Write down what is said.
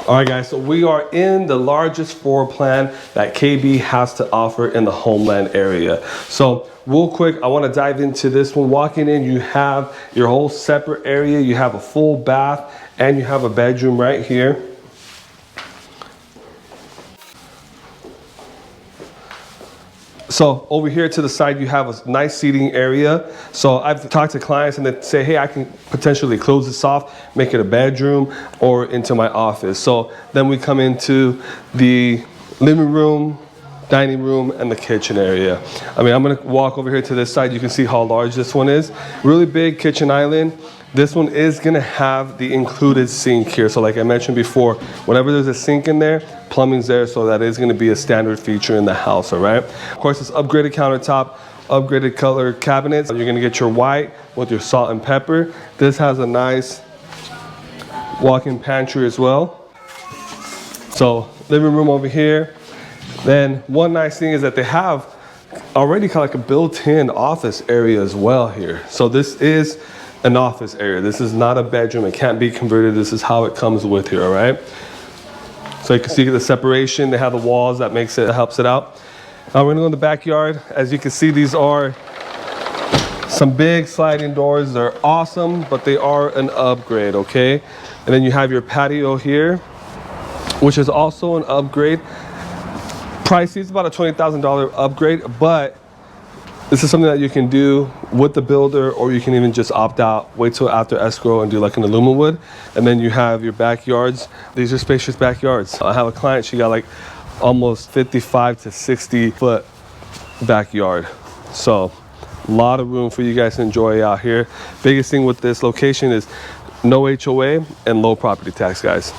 All right, guys, so we are in the largest floor plan that KB has to offer in the Homeland area. So real quick, I want to dive into this one. Walking in, you have your whole separate area. You have a full bath and you have a bedroom right here. So over here to the side, you have a nice seating area. So I've talked to clients and they say, hey, I can potentially close this off, make it a bedroom or into my office. So then we come into the living room, dining room, and the kitchen area. I mean, I'm gonna walk over here to this side. You can see how large this one is. Really big kitchen island. This one is gonna have the included sink here. So like I mentioned before, whenever there's a sink in there, plumbing's there, so that is gonna be a standard feature in the house, all right? Of course, it's upgraded countertop, upgraded color cabinets. You're gonna get your white with your salt and pepper. This has a nice walk-in pantry as well. So living room over here. Then one nice thing is that they have already kind of like a built-in office area as well here. So this is an office area. This is not a bedroom. It can't be converted. This is how it comes with here, all right? So you can see the separation. They have the walls that helps it out. Now we're gonna go in the backyard. As you can see, these are some big sliding doors. They're awesome, but they are an upgrade, okay? And then you have your patio here, which is also an upgrade. Pricey, it's about a $20,000 upgrade, but this is something that you can do with the builder, or you can even just opt out, wait till after escrow and do like an aluminum wood. And then you have your backyards. These are spacious backyards. I have a client, she got like almost 55 to 60 foot backyard. So a lot of room for you guys to enjoy out here. Biggest thing with this location is no HOA and low property tax, guys.